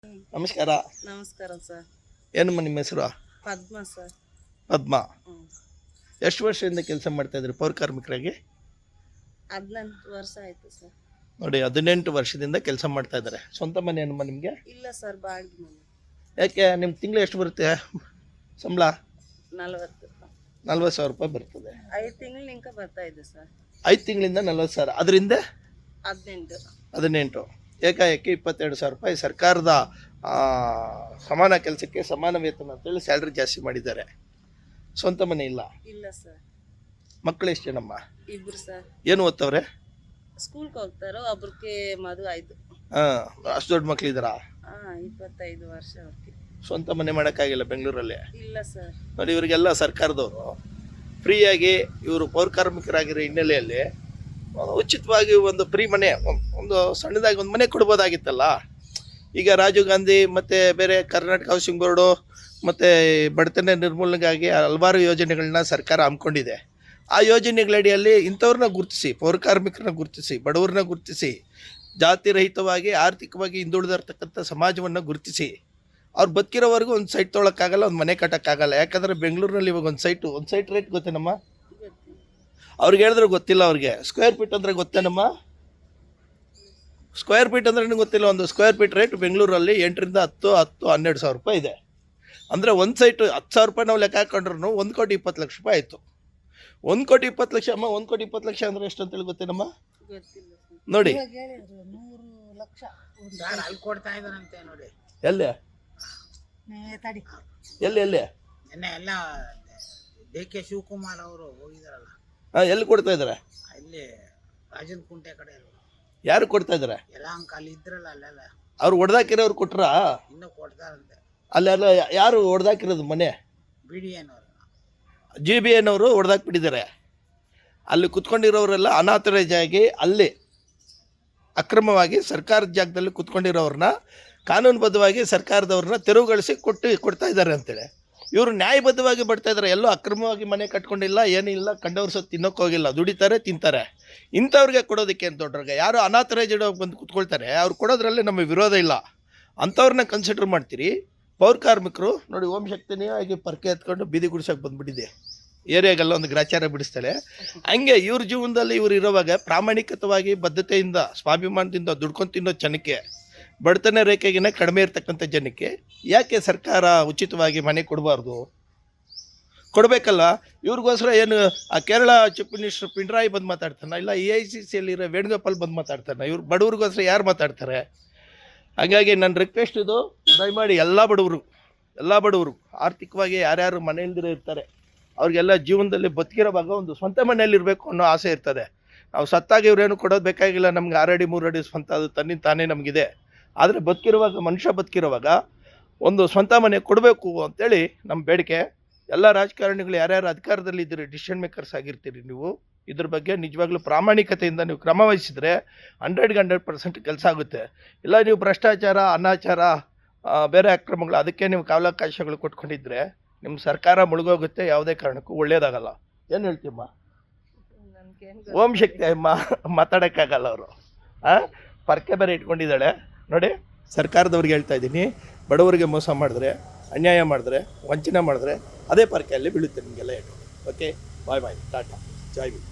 ನಮಸ್ಕಾರ. ನಮಸ್ಕಾರ ಸರ್. ಏನಮ್ಮ ನಿಮ್ಮ ಹೆಸರು? ಪದ್ಮ ಸರ್. ಪದ್ಮ. ಎಷ್ಟು ವರ್ಷದಿಂದ ಕೆಲಸ ಮಾಡ್ತಾ ಇದ್ರಿ ಪೌರ ಕಾರ್ಮಿಕರಾಗಿ? 18 ವರ್ಷ ಆಯ್ತು ಸರ್. ನೋಡಿ 18 ವರ್ಷದಿಂದ ಕೆಲಸ ಮಾಡ್ತಾ ಇದ್ದಾರೆ. ಸ್ವಂತ ಮನೆ ಏನಮ್ಮ ನಿಮಗೆ? ಇಲ್ಲ ಸರ್, ಬಾಡಿಗೆ ಮನೆ. ಯಾಕೆ ನಿಮ್ಮ ತಿಂಗಳು ಎಷ್ಟು ಬರುತ್ತೆ ಸಂಬಳ? 40,000 ರೂಪಾಯಿ ಬರ್ತದೆ. 5 ತಿಂಗಳಿಂದ ಬರ್ತಾ ಇದೆ ಸರ್. 5 ತಿಂಗಳಿಂದ 40,000. ಅದರಿಂದ 18. ಏಕಾಏಕಿ 22,000 ರೂಪಾಯಿ ಸರ್ಕಾರದ ಸಮಾನ ಕೆಲಸಕ್ಕೆ ಸಮಾನ ವೇತನ ಅಂತೇಳಿ ಸ್ಯಾಲ್ರಿ ಜಾಸ್ತಿ ಮಾಡಿದ್ದಾರೆ. ಸ್ವಂತ ಮನೆ ಇಲ್ಲ? ಇಲ್ಲ ಸರ್. ಮಕ್ಕಳು ಎಷ್ಟು ಜನಮ್ಮ? 2 ಸರ್. ಏನು ಓದ್ತವ್ರೆ? ಸ್ಕೂಲ್ಗೆ ಹೋಗ್ತಾರೋ, ಒಬ್ರಿಗೆ ಮದುವೆ ಆಯ್ತು. ಅಷ್ಟು ದೊಡ್ಡ ಮಕ್ಕಳಿದ್ದಾರಾ? 25 ವರ್ಷ ಅವ್ರಿಗೆ. ಸ್ವಂತ ಮನೆ ಮಾಡೋಕ್ಕಾಗಿಲ್ಲ ಬೆಂಗಳೂರಲ್ಲಿ? ಇಲ್ಲ ಸರ್. ನೋಡಿ ಇವರಿಗೆಲ್ಲ ಸರ್ಕಾರದವರು ಫ್ರೀಯಾಗಿ ಇವರು ಪೌರ ಕಾರ್ಮಿಕರಾಗಿರೋ ಹಿನ್ನೆಲೆಯಲ್ಲಿ ಉಚಿತವಾಗಿ ಒಂದು ಫ್ರೀ ಮನೆ, ಒಂದು ಸಣ್ಣದಾಗಿ ಒಂದು ಮನೆ ಕೊಡ್ಬೋದಾಗಿತ್ತಲ್ಲ. ಈಗ ರಾಜೀವ್ ಗಾಂಧಿ ಮತ್ತು ಬೇರೆ ಕರ್ನಾಟಕ ಹೌಸಿಂಗ್ ಬೋರ್ಡು ಮತ್ತು ಬಡತನ ನಿರ್ಮೂಲನೆಗಾಗಿ ಹಲವಾರು ಯೋಜನೆಗಳನ್ನ ಸರ್ಕಾರ ಹಮ್ಮಿಕೊಂಡಿದೆ. ಆ ಯೋಜನೆಗಳಡಿಯಲ್ಲಿ ಇಂಥವ್ರನ್ನ ಗುರುತಿಸಿ, ಪೌರ ಕಾರ್ಮಿಕರನ್ನ ಗುರುತಿಸಿ, ಬಡವ್ರನ್ನ ಗುರುತಿಸಿ, ಜಾತಿ ರಹಿತವಾಗಿ ಆರ್ಥಿಕವಾಗಿ ಹಿಂದುಳಿದಿರ್ತಕ್ಕಂಥ ಸಮಾಜವನ್ನು ಗುರುತಿಸಿ ಅವ್ರು ಬದುಕಿರೋವರೆಗೂ ಒಂದು ಸೈಟ್ ತೊಗೊಳಕ್ಕಾಗಲ್ಲ, ಒಂದು ಮನೆ ಕಟ್ಟೋಕ್ಕಾಗಲ್ಲ. ಯಾಕಂದರೆ ಬೆಂಗಳೂರಿನಲ್ಲಿ ಇವಾಗ ಒಂದು ಸೈಟ್ ರೇಟ್ ಗೊತ್ತೇನಮ್ಮ? ಅವ್ರಿಗೆ ಹೇಳಿದ್ರೆ ಗೊತ್ತಿಲ್ಲ. ಅವ್ರಿಗೆ ಸ್ಕ್ವೇರ್ ಫೀಟ್ ಅಂದರೆ ಗೊತ್ತೇನಮ್ಮ? ಸ್ಕ್ವೇರ್ ಫೀಟ್ ಅಂದ್ರೆ ಗೊತ್ತಿಲ್ಲ. ಒಂದು ಸ್ಕ್ವೇರ್ ಫೀಟ್ ರೇಟ್ ಬೆಂಗಳೂರಲ್ಲಿ 8ರಿಂದ 12,000 ರೂಪಾಯಿ ಇದೆ. ಅಂದರೆ ಒಂದು ಸೈಟು 10,000 ರೂಪಾಯಿ ನಾವು ಲೆಕ್ಕ ಹಾಕೊಂಡ್ರು 1,20,00,000 ರೂಪಾಯಿ ಆಯಿತು. 1,20,00,000 ಅಮ್ಮ. 1,20,00,000 ಅಂದರೆ ಎಷ್ಟು ಅಂತೇಳಿ ಗೊತ್ತೇನಮ್ಮ? ನೋಡಿ ಎಲ್ಲಿ ಎಲ್ಲ ಡಿ ಕೆ ಶಿವಕುಮಾರ್ ಅವರು ಹೋಗಿದಾರಲ್ಲ, ಎಲ್ಲಿ ಕೊಡ್ತಾ ಇದ್ದಾರೆ? ಇಲ್ಲಿ ರಾಜನ್ ಕುಂಟೆ ಕಡೆ ಯಾರು ಕೊಡ್ತಾ ಇದ್ದಾರೆ? ಎಲ್ಲ ಅಲ್ಲಿ ಇದ್ರಲ್ಲ, ಅಲ್ಲೆಲ್ಲ ಅವ್ರು ಹೊಡೆದಾಕಿರೋರು ಕೊಟ್ರಾ? ಇನ್ನೂ ಕೊಡ್ತಾರಂತೆ. ಅಲ್ಲೆಲ್ಲ ಯಾರು ಹೊಡೆದಾಕಿರೋದು ಮನೆ? BDN GBN ಅವರು ಹೊಡೆದಾಕ್ಬಿಟ್ಟಿದ್ದಾರೆ. ಅಲ್ಲಿ ಕುತ್ಕೊಂಡಿರೋರೆಲ್ಲ ಅನಾಥರೈಜ್ ಆಗಿ ಅಲ್ಲಿ ಅಕ್ರಮವಾಗಿ ಸರ್ಕಾರದ ಜಾಗದಲ್ಲಿ ಕುತ್ಕೊಂಡಿರೋರನ್ನ ಕಾನೂನುಬದ್ಧವಾಗಿ ಸರ್ಕಾರದವ್ರನ್ನ ತೆರವುಗೊಳಿಸಿ ಕೊಡ್ತಾ ಇದ್ದಾರೆ ಅಂತೇಳಿ ಇವರು ನ್ಯಾಯಬದ್ಧವಾಗಿ ಬರ್ತಾ ಇದ್ದಾರೆ. ಎಲ್ಲೋ ಅಕ್ರಮವಾಗಿ ಮನೆ ಕಟ್ಕೊಂಡಿಲ್ಲ, ಏನಿಲ್ಲ, ಕಂಡವ್ರ ಸತ್ತು ತಿನ್ನೋಕೆ ಹೋಗಿಲ್ಲ, ದುಡಿತಾರೆ, ತಿಂತಾರೆ. ಇಂಥವ್ರಿಗೆ ಕೊಡೋದಕ್ಕೆ ಅಂತ ದೊಡ್ಡ್ರಿಗೆ ಯಾರು ಅನಾಥರೈಜ್ಡ್ ಹೋಗಿ ಬಂದು ಕುತ್ಕೊಳ್ತಾರೆ, ಅವ್ರು ಕೊಡೋದ್ರಲ್ಲಿ ನಮಗೆ ವಿರೋಧ ಇಲ್ಲ. ಅಂಥವ್ರನ್ನ ಕನ್ಸಿಡರ್ ಮಾಡ್ತೀರಿ. ಪೌರ ಕಾರ್ಮಿಕರು ನೋಡಿ ಓಂ ಶಕ್ತಿನೇ ಆಗಿ ಪರ್ಕೆ ಎತ್ಕೊಂಡು ಬೀದಿ ಗುಡಿಸೋಕೆ ಬಂದುಬಿಟ್ಟಿದೆ. ಏರಿಯಾಗೆಲ್ಲ ಒಂದು ಗ್ರಾಚಾರ ಬಿಡಿಸ್ತಾಳೆ. ಹಂಗೆ ಇವ್ರ ಜೀವನದಲ್ಲಿ ಇವ್ರು ಇರೋವಾಗ ಪ್ರಾಮಾಣಿಕತವಾಗಿ ಬದ್ಧತೆಯಿಂದ ಸ್ವಾಭಿಮಾನದಿಂದ ದುಡ್ಕೊಂಡು ತಿನ್ನೋ ಜನಕ್ಕೆ, ಬಡತನ ರೇಖೆಗಿನ ಕಡಿಮೆ ಇರ್ತಕ್ಕಂಥ ಜನಕ್ಕೆ ಯಾಕೆ ಸರ್ಕಾರ ಉಚಿತವಾಗಿ ಮನೆ ಕೊಡಬಾರ್ದು? ಕೊಡಬೇಕಲ್ಲ. ಇವ್ರಿಗೋಸ್ಕರ ಏನು ಆ ಕೇರಳ ಚೀಫ್ ಮಿನಿಸ್ಟರ್ ಪಿಣರಾಯಿ ಬಂದು ಮಾತಾಡ್ತಾನೆ, ಇಲ್ಲ AICCಯಲ್ಲಿರೋ ವೇಣುಗೋಪಾಲ್ ಬಂದು ಮಾತಾಡ್ತಾನೆ. ಇವ್ರು ಬಡವ್ರಿಗೋಸ್ಕರ ಯಾರು ಮಾತಾಡ್ತಾರೆ? ಹಾಗಾಗಿ ನನ್ನ ರಿಕ್ವೆಸ್ಟ್ ಇದು, ದಯಮಾಡಿ ಎಲ್ಲ ಬಡವರು ಆರ್ಥಿಕವಾಗಿ ಯಾರ್ಯಾರು ಮನೆ ಇಲ್ದಿರೋ ಇರ್ತಾರೆ ಅವ್ರಿಗೆಲ್ಲ ಜೀವನದಲ್ಲಿ ಬದುಕಿರೋವಾಗ ಒಂದು ಸ್ವಂತ ಮನೆಯಲ್ಲಿರಬೇಕು ಅನ್ನೋ ಆಸೆ ಇರ್ತದೆ. ನಾವು ಸತ್ತಾಗ ಇವ್ರೇನು ಕೊಡೋದು ಬೇಕಾಗಿಲ್ಲ, ನಮ್ಗೆ 6 ಅಡಿ 3 ಅಡಿ ಸ್ವಂತ ಅದು ತನ್ನಿಂದ ತಾನೇ ನಮಗಿದೆ. ಆದರೆ ಮನುಷ್ಯ ಬದುಕಿರುವಾಗ ಒಂದು ಸ್ವಂತ ಮನೆ ಕೊಡಬೇಕು ಅಂತೇಳಿ ನಮ್ಮ ಬೇಡಿಕೆ. ಎಲ್ಲ ರಾಜಕಾರಣಿಗಳು ಯಾರ್ಯಾರು ಅಧಿಕಾರದಲ್ಲಿ ಇದ್ದೀರಿ, ಡಿಸಿಷನ್ ಮೇಕರ್ಸ್ ಆಗಿರ್ತೀರಿ, ನೀವು ಇದ್ರ ಬಗ್ಗೆ ನಿಜವಾಗ್ಲೂ ಪ್ರಾಮಾಣಿಕತೆಯಿಂದ ನೀವು ಕ್ರಮ ವಹಿಸಿದರೆ 100% ಕೆಲಸ ಆಗುತ್ತೆ. ಇಲ್ಲ ನೀವು ಭ್ರಷ್ಟಾಚಾರ, ಅನಾಚಾರ, ಬೇರೆ ಅಕ್ರಮಗಳು ಅದಕ್ಕೆ ನೀವು ಕಾವಲಾವಕಾಶಗಳು ಕೊಟ್ಕೊಂಡಿದ್ರೆ ನಿಮ್ಮ ಸರ್ಕಾರ ಮುಳುಗೋಗುತ್ತೆ, ಯಾವುದೇ ಕಾರಣಕ್ಕೂ ಒಳ್ಳೇದಾಗಲ್ಲ. ಏನು ಹೇಳ್ತೀಮ್ಮ? ಓಂ ಶಕ್ತಿ ಅಮ್ಮ ಮಾತಾಡೋಕ್ಕಾಗಲ್ಲ ಅವರು. ಪರ್ಕೆ ಬೇರೆ ಇಟ್ಕೊಂಡಿದ್ದಾಳೆ ನೋಡಿ. ಸರ್ಕಾರದವ್ರಿಗೆ ಹೇಳ್ತಾ ಇದ್ದೀನಿ, ಬಡವರಿಗೆ ಮೋಸ ಮಾಡಿದ್ರೆ, ಅನ್ಯಾಯ ಮಾಡಿದ್ರೆ, ವಂಚನೆ ಮಾಡಿದ್ರೆ ಅದೇ ಪರ್ಕೆಯಲ್ಲಿ ಬೀಳುತ್ತೆ ನಿಮಗೆಲ್ಲ. ಓಕೆ, ಬಾಯ್ ಟಾಟಾ, ಜೈ ಹಿಂದ್.